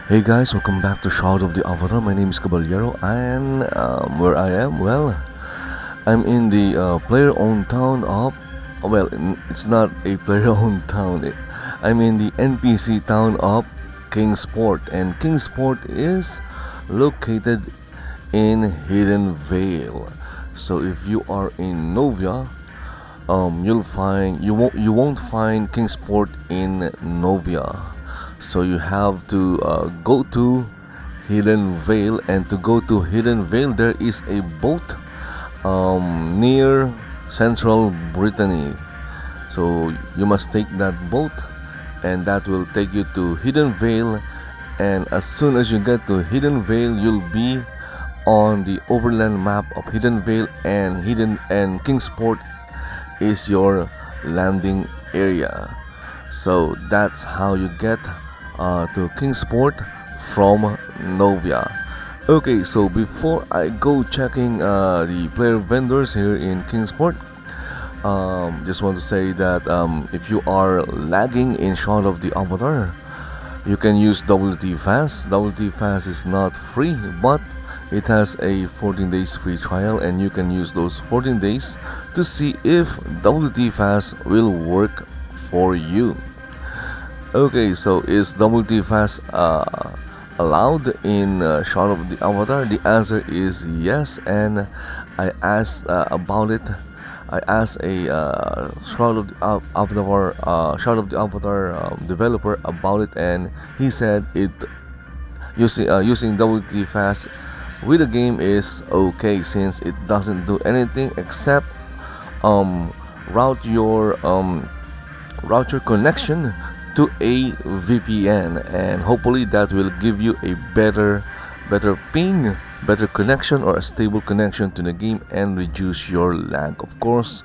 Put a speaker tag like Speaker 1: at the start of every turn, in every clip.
Speaker 1: Hey guys, welcome back to Shroud of the Avatar. My name is Caballero, and where I am, well, I'm in the player-owned town of. It's not a player-owned town. I'm in the NPC town of Kingsport, and Kingsport is located in Hidden Vale. So if you are in Novia, you won't find Kingsport in Novia. So you have to go to Hidden Vale, and to go to Hidden Vale, there is a boat near central Brittany. So you must take that boat, and that will take you to Hidden Vale. And as soon as you get to Hidden Vale, you'll be on the overland map of Hidden Vale, and Kingsport is your landing area. So that's how you get to Kingsport from Novia. Okay, so before I go checking the player vendors here in Kingsport, just want to say that if you are lagging in Shroud of the Avatar, you can use WT Fast. WT Fast is not free, but it has a 14 days free trial, and you can use those 14 days to see if WT Fast will work for you. Okay, so is WT Fast allowed in Shroud of the Avatar? The answer is yes, and I asked about it. I asked a Shroud of the Avatar developer about it, and he said it using WT Fast with the game is okay, since it doesn't do anything except um, route your um, route your connection to a VPN, and hopefully that will give you a better ping, better connection, or a stable connection to the game, and reduce your lag. Of course,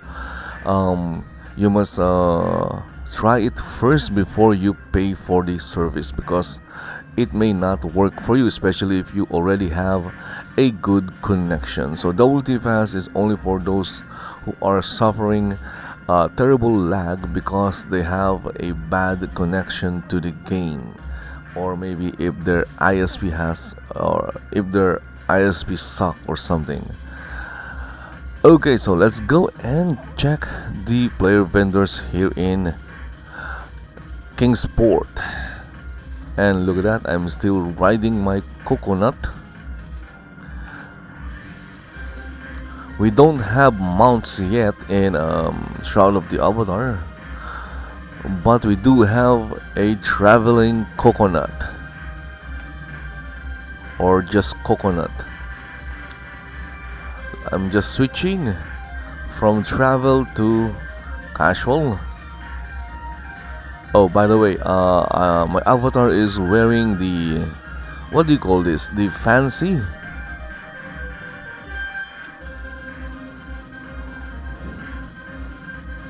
Speaker 1: you must try it first before you pay for the service, because it may not work for you, especially if you already have a good connection. So WT Fast is only for those who are suffering terrible lag because they have a bad connection to the game, or maybe if their ISP has, or if their ISP suck or something. Okay, so let's go and check the player vendors here in Kingsport. And look at that, I'm still riding my coconut. We don't have mounts yet in Shroud of the Avatar, but we do have a traveling coconut, or just coconut. I'm just switching from travel to casual. Oh, by the way, my avatar is wearing the, what do you call this? The fancy?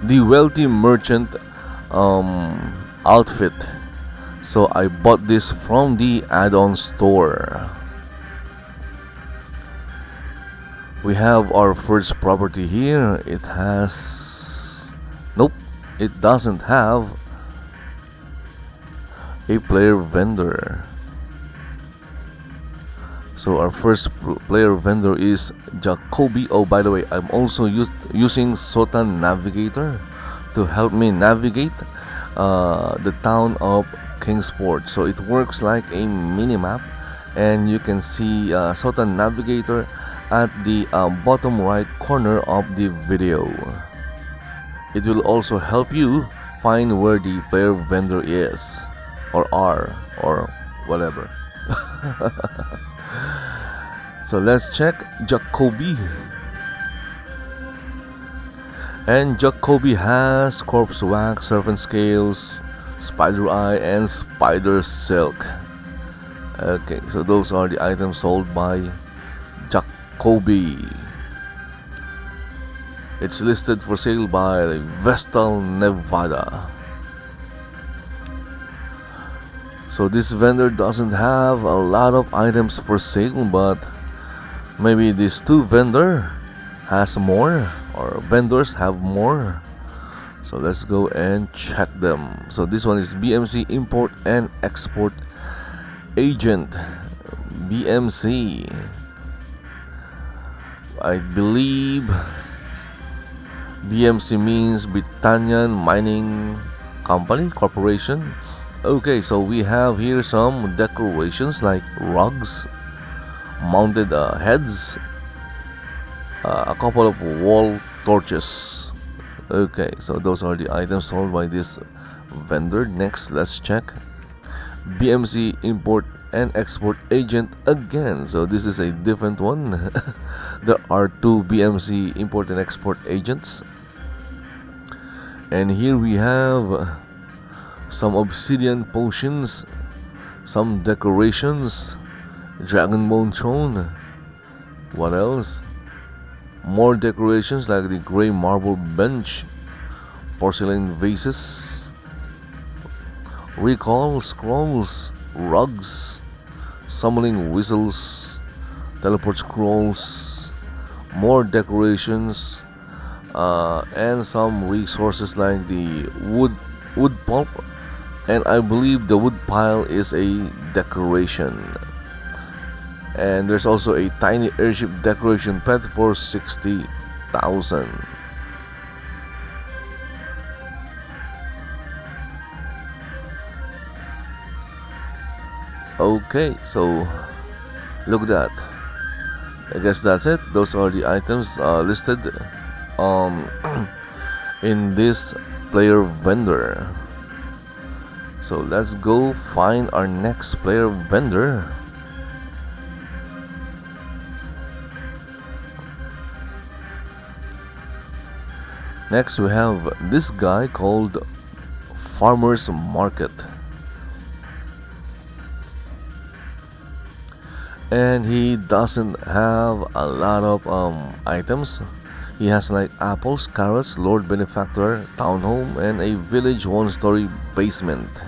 Speaker 1: The wealthy merchant outfit. So I bought this from the add-on store. We have our first property here. It has, nope, it doesn't have a player vendor. So our first player vendor is Jacobi. Oh, by the way, I'm also using Sotan Navigator to help me navigate the town of Kingsport. So it works like a mini map, and you can see Sotan Navigator at the bottom right corner of the video. It will also help you find where the player vendor is, or are, or whatever. So let's check Jacobi. And Jacobi has corpse wax, serpent scales, spider eye, and spider silk. Okay, so those are the items sold by Jacobi. It's listed for sale by Vestal, Nevada. So this vendor doesn't have a lot of items for sale, but maybe this two vendor has more, or vendors have more. So let's go and check them. So this one is BMC Import and Export Agent, BMC. I believe BMC means Britannian Mining Company Corporation. Okay, so we have here some decorations like rugs, mounted heads, a couple of wall torches. Okay, so those are the items sold by this vendor. Next, let's check BMC Import and Export Agent again. So this is a different one. There are two BMC Import and Export Agents. And here we have some Obsidian potions, some decorations, Dragon Bone Throne. What else? More decorations like the grey marble bench, porcelain vases, recall scrolls, rugs, summoning whistles, teleport scrolls, more decorations, and some resources like the wood pulp, and I believe the wood pile is a decoration. And there's also a tiny airship decoration pet for 60,000. Okay, so look at that. I guess that's it. Those are the items listed in this player vendor. So let's go find our next player vendor. Next we have this guy called Farmer's Market. And he doesn't have a lot of items. He has like apples, carrots, Lord Benefactor, townhome, and a village one-story basement.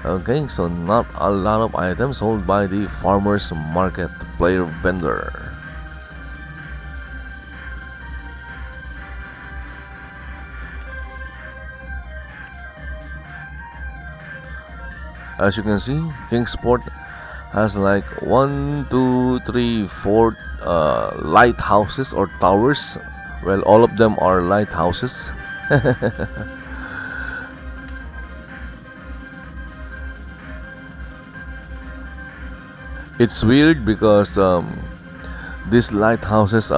Speaker 1: Okay, so not a lot of items sold by the Farmer's Market player vendor. As you can see, Kingsport has like 1, 2, 3, 4 lighthouses or towers. Well, all of them are lighthouses. It's weird because these lighthouses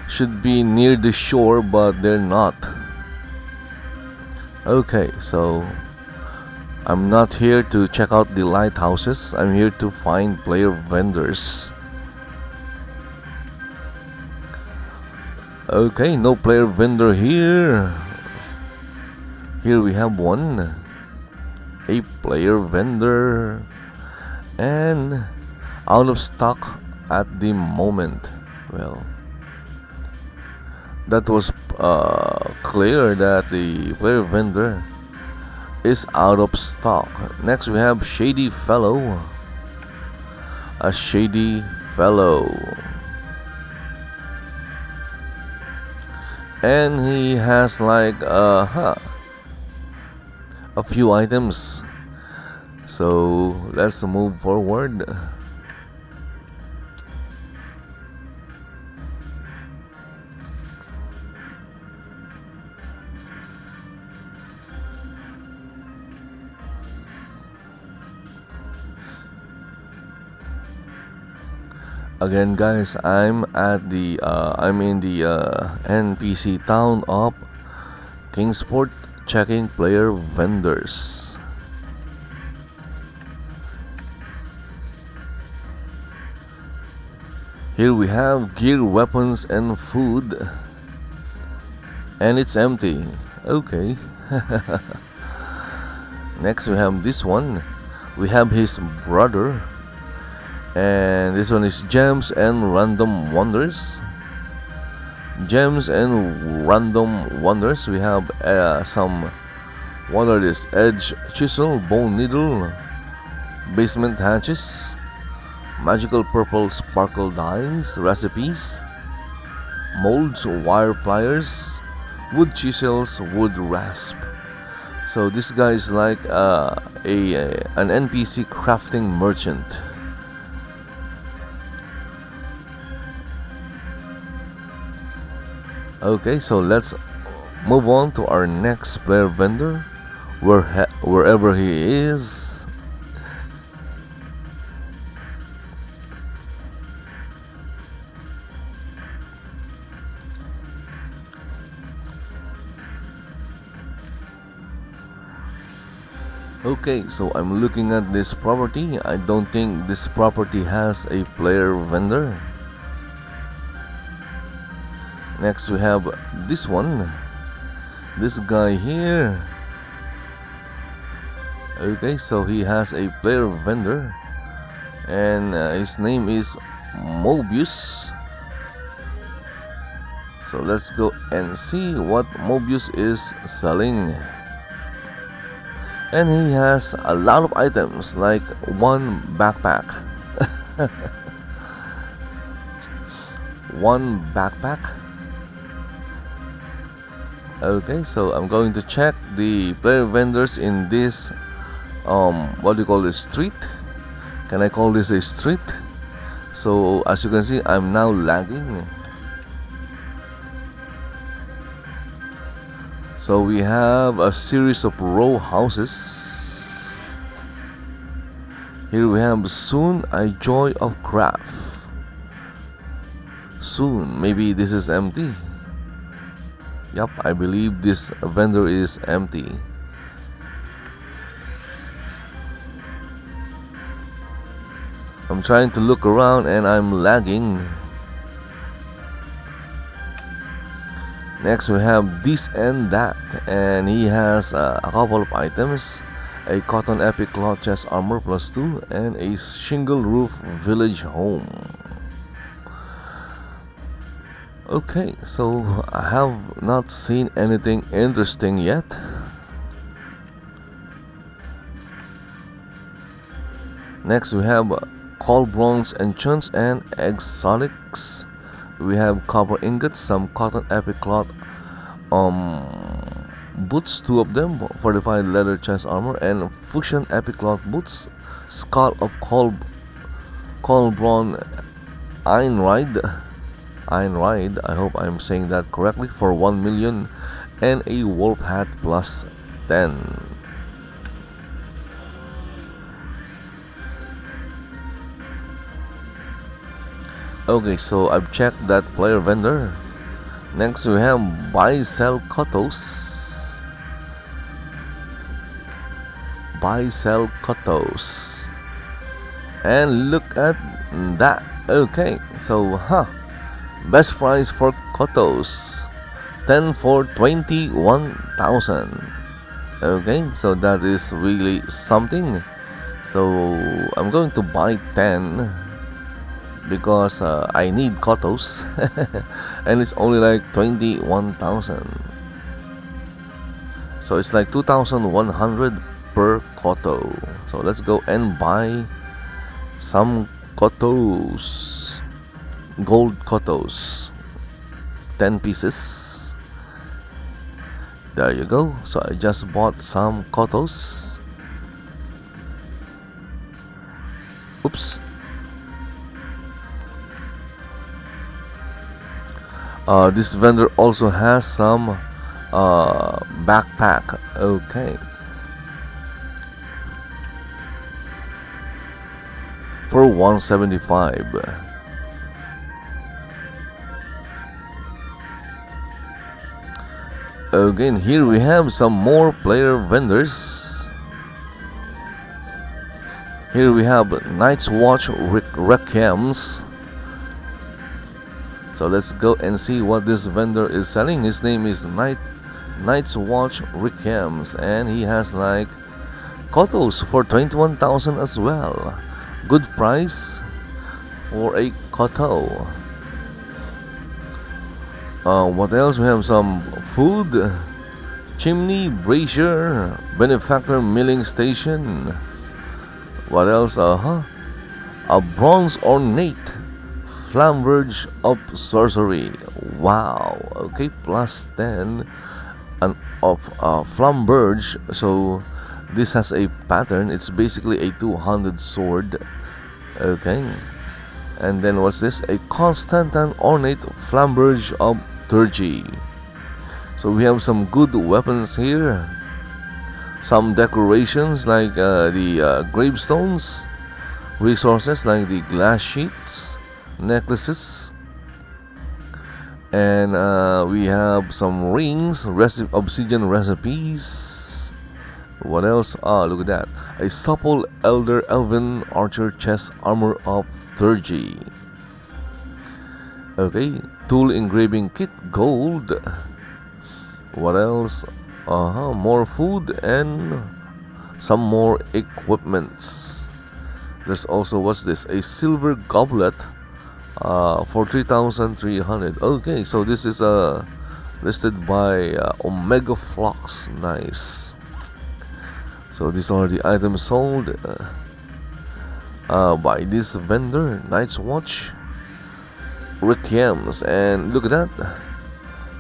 Speaker 1: should be near the shore, but they're not. Okay, so I'm not here to check out the lighthouses. I'm here to find player vendors. Okay, no player vendor here. Here we have one. A player vendor. And out of stock at the moment. Well, that was clear that the player vendor is out of stock. Next we have Shady Fellow. A Shady Fellow. And he has like a few items. So let's move forward. Again, guys, I'm in the NPC town of Kingsport, checking player vendors. Here we have gear, weapons, and food, and it's empty. Okay. Next we have this one. We have his brother. And this one is Gems and Random Wonders. Gems and Random Wonders. We have some, what are this? Edge Chisel, Bone Needle, Basement Hatches, Magical Purple Sparkle Dies, Recipes, Molds, Wire Pliers, Wood Chisels, Wood Rasp, So this guy is like an NPC crafting merchant. Okay, so let's move on to our next player vendor, wherever he is. Okay, so I'm looking at this property. I don't think this property has a player vendor. Next we have this one. This guy here. Okay, so he has a player vendor, and his name is Mobius. So let's go and see what Mobius is selling. And he has a lot of items, like one backpack. One backpack. Okay, so I'm going to check the player vendors in this what do you call this, street? Can I call this a street? So as you can see, I'm now lagging. So we have a series of row houses. Here we have Soon a Joy of Craft. Soon, maybe this is empty. Yup, I believe this vendor is empty. I'm trying to look around and I'm lagging. Next we have This and That, and he has a couple of items: a cotton epic cloth chest armor +2 and a shingle roof village home. Okay, so I have not seen anything interesting yet. Next we have Colbron's Enchants and Exotics. We have copper ingots, some cotton epic cloth boots, 2 of them, fortified leather chest armor, and fusion epic cloth boots, skull of Colbron Einride, I hope I'm saying that correctly, for 1 million, and a wolf hat +10. Okay, so I've checked that player vendor. Next we have buy sell COTOs. Buy sell COTOs. And look at that. Okay, so best price for COTOs, 10 for 21,000. Okay, so that is really something. So I'm going to buy 10 because I need COTOs. And it's only like 21,000. So it's like 2,100 per COTO. So let's go and buy some COTOs. Gold COTOs. 10 pieces. There you go. So I just bought some COTOs. Oops. This vendor also has some backpack. Okay, for 175. Again, here we have some more player vendors. Here we have Night's Watch Requiems. So let's go and see what this vendor is selling. His name is Night's Watch Requiems, and he has like COTOs for 21,000 as well. Good price for a COTO. What else? We have some food, chimney, brazier, benefactor milling station. What else? A bronze ornate flamberge of sorcery. Wow. Okay, +10. an of flamberge. So this has a pattern. It's basically a two-handed sword. Okay. And then what's this? A constant and ornate flamberge of Turgy. So we have some good weapons here. Some decorations like the gravestones. Resources like the glass sheets, necklaces. And we have some rings, obsidian recipes. What else? Ah, look at that. A supple elder elven archer chest armor of Turgy. Okay, tool engraving kit, gold. What else? More food and some more equipments. There's also, what's this? A silver goblet for 3,300. Okay, so this is listed by Omega Flux. Nice. So these are the items sold by this vendor, Night's Watch, Requiems, and look at that.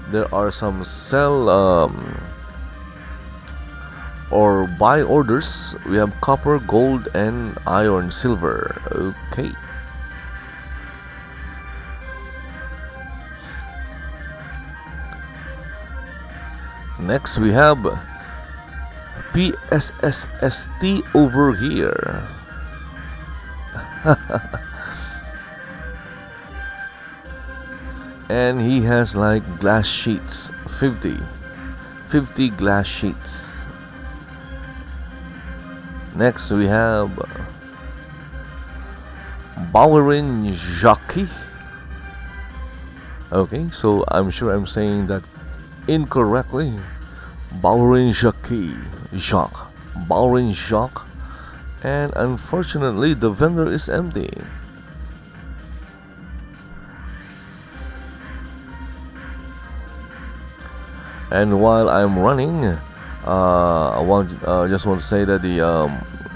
Speaker 1: There are some sell or buy orders. We have copper, gold, and iron, silver. Okay. Next we have PSSST over here. And he has like glass sheets, 50 glass sheets. Next we have Bowerin Jockey. Okay, so I'm sure I'm saying that incorrectly. Bowerin Jockey, Bowerin Jock, and unfortunately the vendor is empty. And while I'm running, I just want to say that the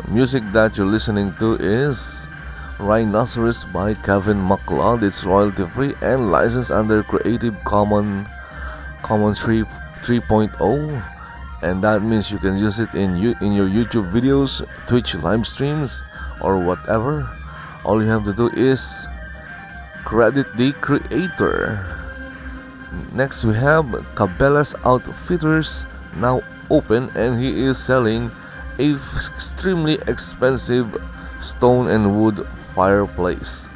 Speaker 1: music that you're listening to is Rhinoceros by Kevin MacLeod. It's royalty free and licensed under Creative Commons 3.0, and that means you can use it in your YouTube videos, Twitch live streams, or whatever. All you have to do is credit the creator. Next we have Cabela's Outfitters, now open, and he is selling a extremely expensive stone and wood fireplace.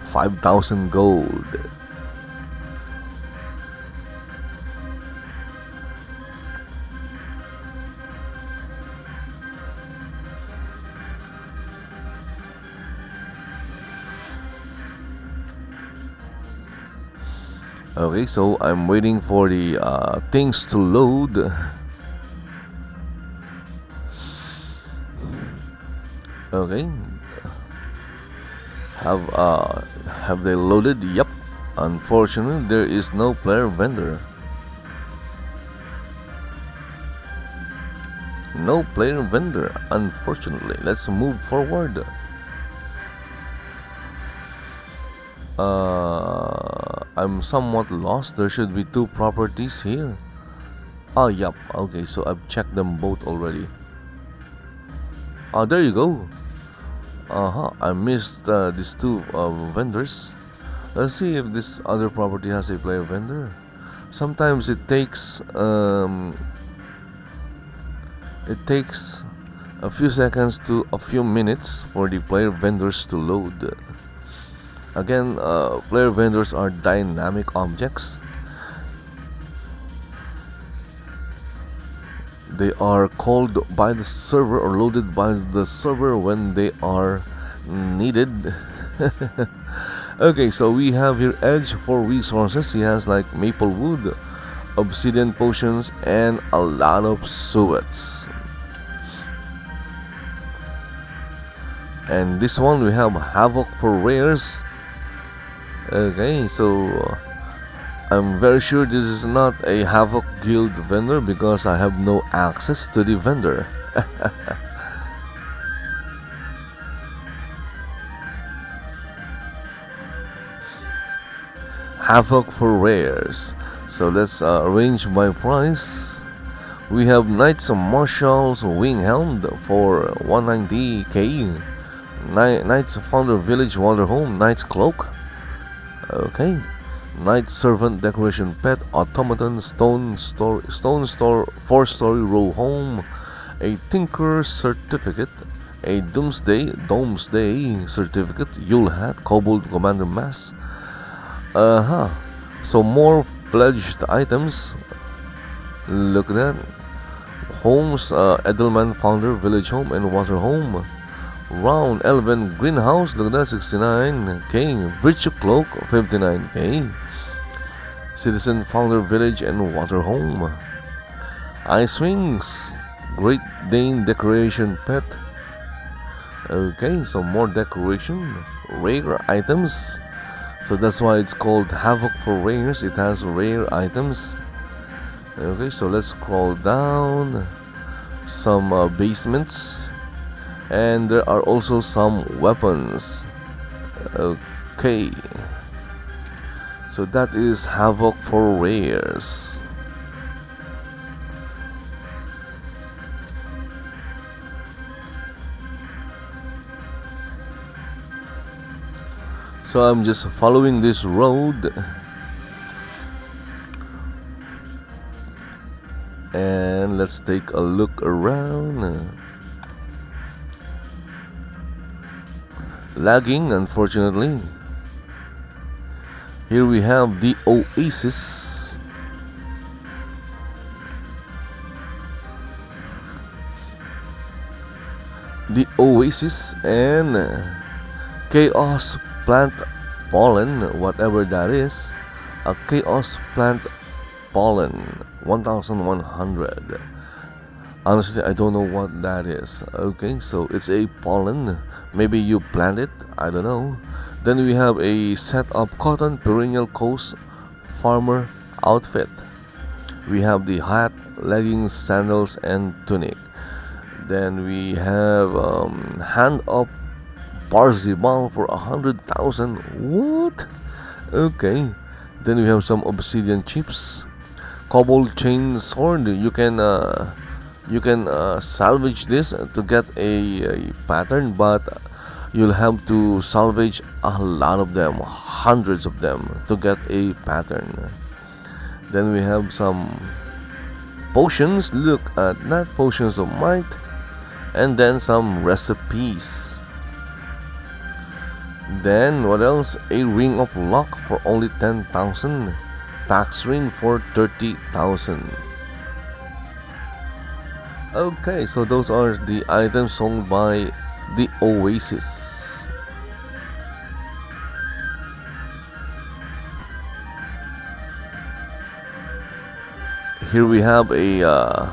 Speaker 1: 5,000 gold. Okay, so I'm waiting for the things to load. Okay, have they loaded? Yep. Unfortunately, there is no player vendor. No player vendor, unfortunately. Let's move forward. I'm somewhat lost. There should be two properties here. Ah, yep. Okay, so I've checked them both already. There you go. I missed these two vendors. Let's see if this other property has a player vendor. Sometimes it takes a few seconds to a few minutes for the player vendors to load. Again, player vendors are dynamic objects. They are called by the server or loaded by the server when they are needed. Okay, so we have here Edge for resources. He has like maple wood, obsidian potions, and a lot of suets. And this one we have Havoc for rares. Okay, so I'm very sure this is not a Havoc Guild vendor because I have no access to the vendor. Havoc for rares. So let's arrange by price. We have Knights Marshals Wing Helm for 190k. Knights Founder Village Water Home Knight's Cloak. Okay. Knight Servant Decoration Pet Automaton Stone Store 4-story row home. A Tinker Certificate. A Doomsday Certificate. Yule Hat Kobold Commander Mask. So more pledged items. Look at that. Homes, Edelman Founder Village Home and Water Home. Round Elven Greenhouse, look at that, 69k. Virtue Cloak, 59k. Citizen Founder Village and Water Home. Ice Wings, Great Dane Decoration Pet. Okay, so more decoration, rare items. So that's why it's called Havoc for rares. It has rare items. Okay, so let's scroll down. Some basements. And there are also some weapons. Okay. So that is Havoc for rares. So I'm just following this road. And let's take a look around. Lagging, unfortunately. Here we have the Oasis. The Oasis and Chaos Plant Pollen, whatever that is. A Chaos Plant Pollen 1100. Honestly, I don't know what that is. Okay, so it's a pollen. Maybe you plant it, I don't know. Then we have a set of cotton perennial coast farmer outfit. We have the hat, leggings, sandals, and tunic. Then we have hand up Parzival for 100,000. What? Okay. Then we have some obsidian chips. Cobalt chain sword. You can salvage this to get a pattern, but you'll have to salvage a lot of them, hundreds of them, to get a pattern. Then we have some potions. Look at that, potions of might, and then some recipes. Then what else? A ring of luck for only 10,000. Pax ring for 30,000. Okay, so those are the items sold by the Oasis. Here we have an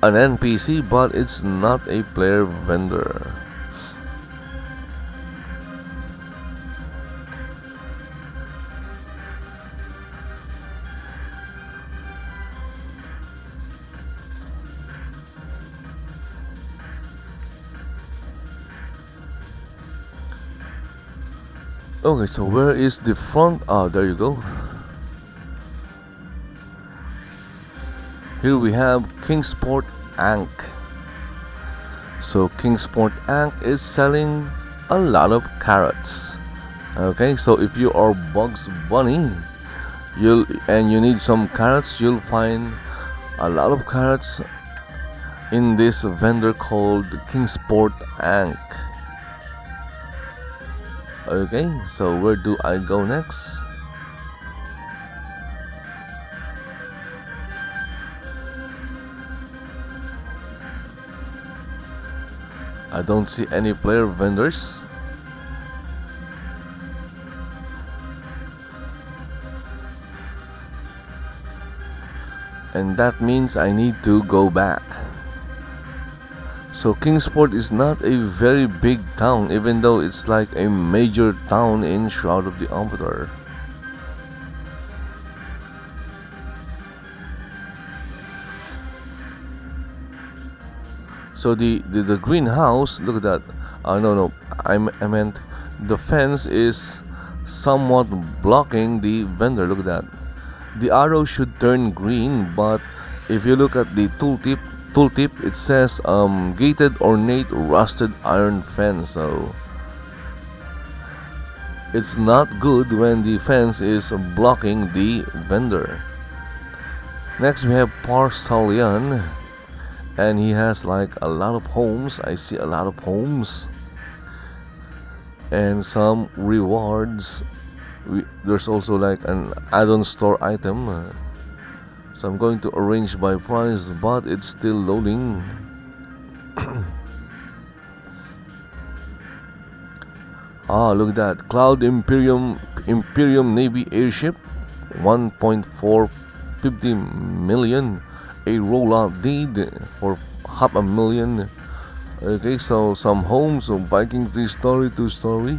Speaker 1: NPC, but it's not a player vendor. Okay, so where is the front? Ah, there you go. Here we have Kingsport Ankh. So Kingsport Ankh is selling a lot of carrots. Okay, so if you are Bugs Bunny, you need some carrots, you'll find a lot of carrots in this vendor called Kingsport Ankh. Okay, so where do I go next? I don't see any player vendors. And that means I need to go back. So Kingsport is not a very big town, even though it's like a major town in Shroud of the Empire. So the greenhouse, look at that. No, I meant the fence is somewhat blocking the vendor. Look at that. The arrow should turn green, but if you look at the tooltip, it says gated ornate rusted iron fence. So it's not good when the fence is blocking the vendor. Next we have Salian, and he has like a lot of homes. I see a lot of homes and some rewards. There's also like an add-on store item. So I'm going to arrange by price, but it's still loading. Look at that. Cloud Imperium Navy airship, 1.450 million. A rollout deed for $500,000. Okay, so some homes, so Viking 3-story, 2-story.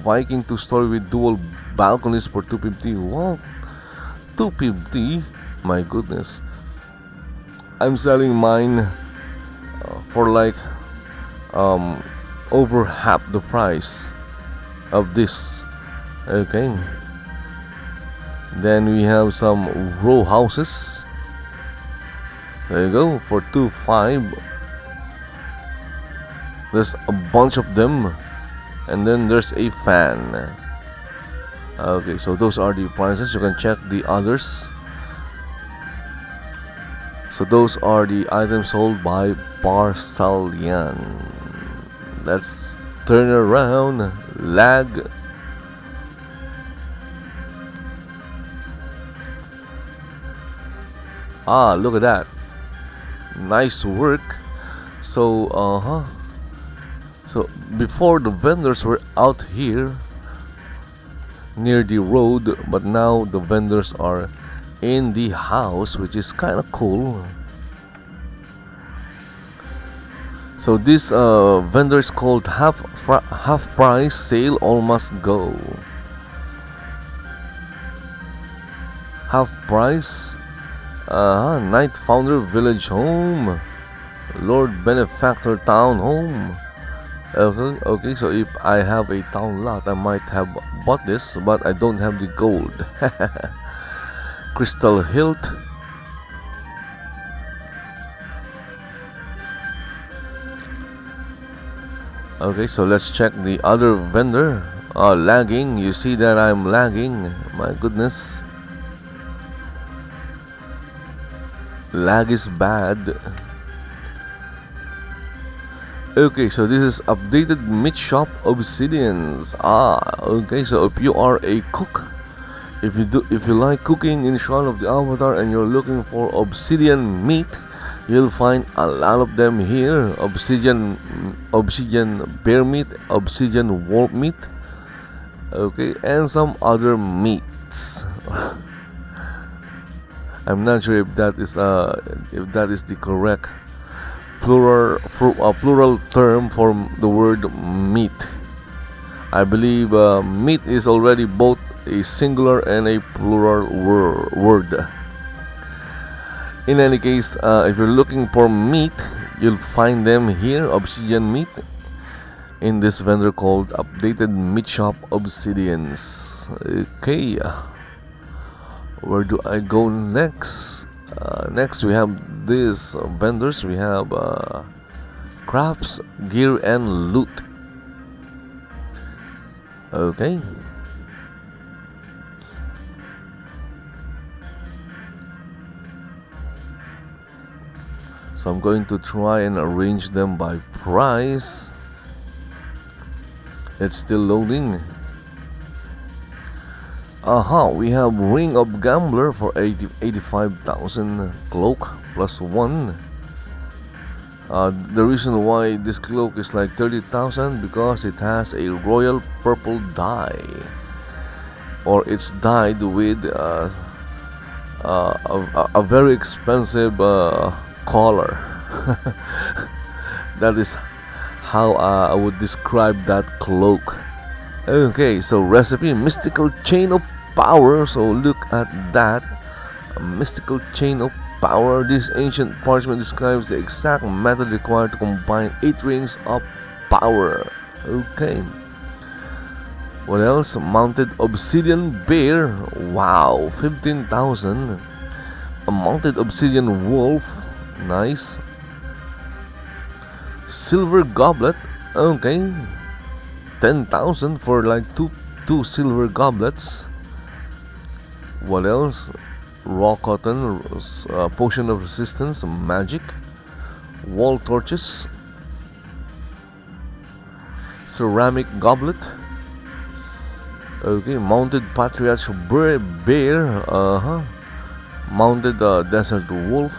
Speaker 1: Viking 2-story with dual balconies for 250. What? 250? My goodness. I'm selling mine for like over half the price of this. Okay. Then we have some row houses. There you go, for 2.5. There's a bunch of them, and then there's a fan. Okay, so those are the prices. You can check the others. So those are the items sold by Salian. Let's turn around. Lag. Look at that. Nice work. So so before the vendors were out here near the road, but now the vendors are in the house, which is kind of cool. So this vendor is called half price sale, all must go. Half price. Knight Founder Village Home, Lord Benefactor Town Home. Okay, so if I have a town lot, I might have bought this, but I don't have the gold. Crystal Hilt. Okay, so let's check the other vendor. Lagging. You see that I'm lagging. My goodness. Lag is bad. Okay, so this is updated meat shop Obsidians. Okay, so if you are a cook, if you like cooking in Shroud of the Avatar and you're looking for Obsidian meat, you'll find a lot of them here. Obsidian bear meat, Obsidian wolf meat. Okay, and some other meats. I'm not sure if that is the correct plural term for the word meat. I believe meat is already both a singular and a plural word. In any case, if you're looking for meat, you'll find them here, Obsidian meat, in this vendor called Updated Meat Shop Obsidians. Okay. Where do I go next? Next we have these vendors. We have crafts, gear, and loot. Okay. So I'm going to try and arrange them by price. It's still loading. We have Ring of Gambler for 85,000, cloak plus 1. The reason why this cloak is like 30,000 because it has a royal purple dye, or it's dyed with a very expensive color. That is how I would describe that cloak. Okay, so recipe, mystical chain of power. So look at that, a mystical chain of power. This ancient parchment describes the exact method required to combine 8 rings of power. Okay, What else? Mounted Obsidian Bear. Wow, 15,000. A mounted Obsidian Wolf. Nice. Silver Goblet. Okay. 10,000 for like two silver goblets. What else? Raw cotton, potion of resistance, magic, wall torches, ceramic goblet. Okay, mounted patriarch bear. Mounted desert wolf.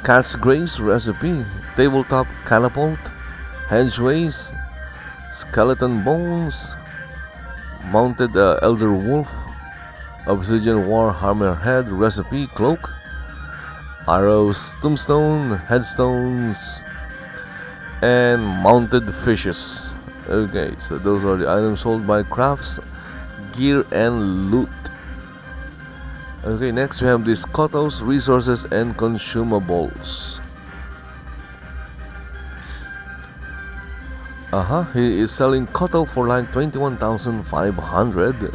Speaker 1: Cat's grace recipe, tabletop catapult, hedgeways, skeleton bones, mounted elder wolf, obsidian war hammerhead recipe cloak, arrows, tombstone, headstones, and mounted fishes. Okay, so those are the items sold by crafts, gear, and loot. Okay, next we have these COTOs, resources, and consumables. He is selling COTO for like 21,500.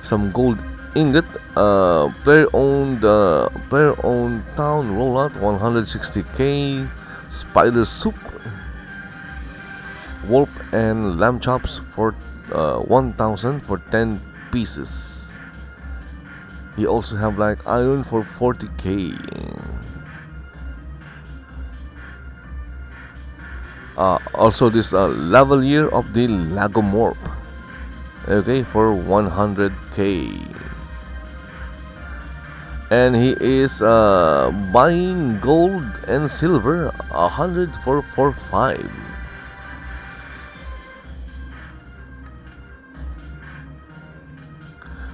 Speaker 1: Some gold ingot, player owned town rollout 160k, spider soup, wolf and lamb chops for 1,000 for 10 pieces. He also have like iron for 40k. Also this lavalier of the lagomorph, okay, for 100k. And he is buying gold and silver 100 for 5.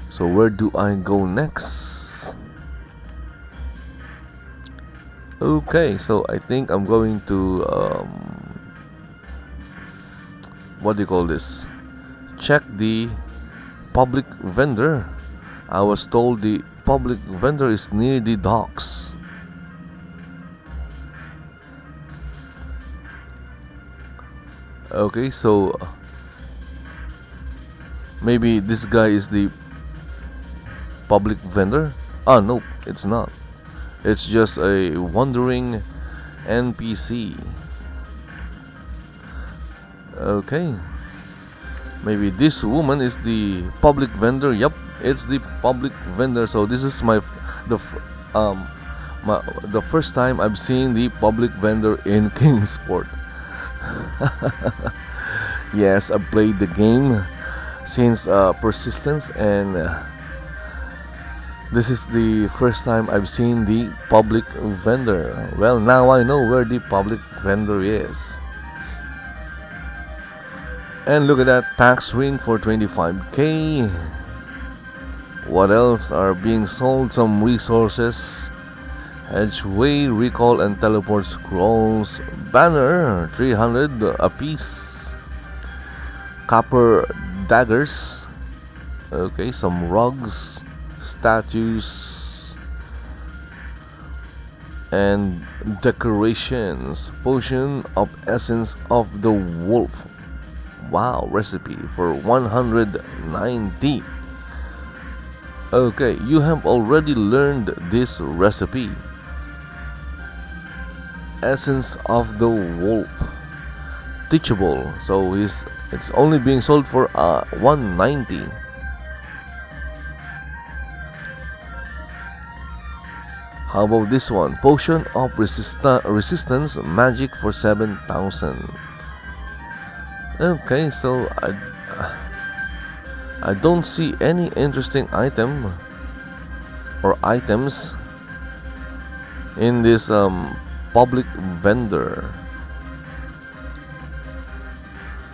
Speaker 1: So where do I go next? Okay, so I think I'm going to what do you call this? Check the public vendor. I was told the public vendor is near the docks. Okay, so maybe this guy is the public vendor? No, it's not. It's just a wandering NPC. Okay, maybe this woman is the public vendor. Yep, it's the public vendor. So this is the first time I've seen the public vendor in Kingsport. Yes, I played the game since persistence, and this is the first time I've seen the public vendor. Well, now I know where the public vendor is. And look at that, Pax ring for 25k. What else are being sold? Some resources, edgeway, recall and teleport scrolls, banner 300 a piece, copper daggers, okay, some rugs, statues, and decorations, potion of essence of the wolf. Wow, recipe for 190. Okay, you have already learned this recipe. Essence of the wolf, teachable. So it's only being sold for 190. How about this one? Potion of resistance magic for 7,000. Okay, so I don't see any interesting item or items in this public vendor.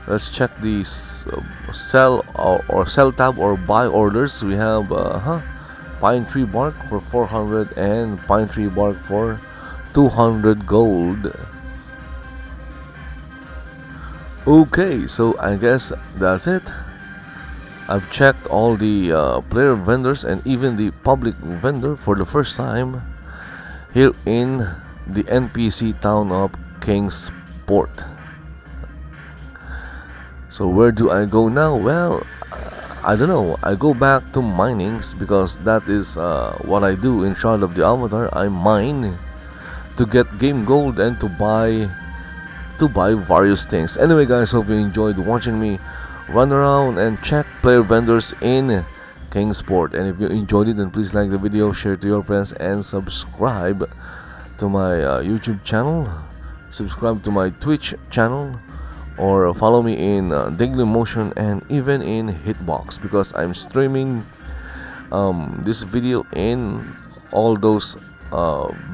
Speaker 1: Let's check these sell or sell tab or buy orders. We have pine tree bark for 400 and pine tree bark for 200 gold. Okay, so I guess that's it. I've checked all the player vendors and even the public vendor for the first time here in the NPC town of Kingsport. So where do I go now? Well, I don't know. I go back to minings because that is what I do in Shroud of the Avatar. I mine to get game gold and to buy various things. Anyway, guys, hope you enjoyed watching me run around and check player vendors in Kingsport. And if you enjoyed it, then please like the video, share to your friends, and subscribe to my YouTube channel. Subscribe to my Twitch channel, or follow me in Daily Motion and even in Hitbox, because I'm streaming this video in all those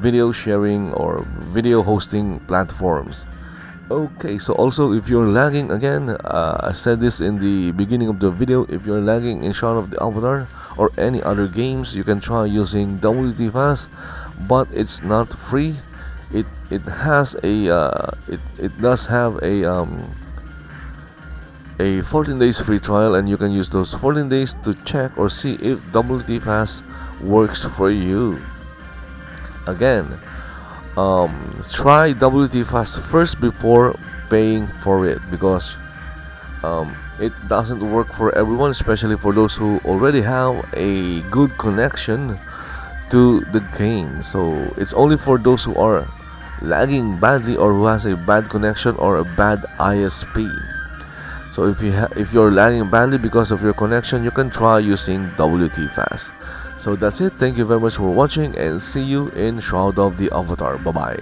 Speaker 1: video sharing or video hosting platforms. Okay, so also if you're lagging again, I said this in the beginning of the video, if you're lagging in Shaun of the Avatar or any other games, you can try using WT Fast, but it's not free. It has it does have a 14 days free trial, and you can use those 14 days to check or see if WT Fast works for you. Again, try WT Fast first before paying for it, because it doesn't work for everyone, especially for those who already have a good connection to the game. So it's only for those who are lagging badly or who has a bad connection or a bad ISP. So if you're lagging badly because of your connection, you can try using WT Fast. So that's it. Thank you very much for watching, and see you in Shroud of the Avatar. Bye bye.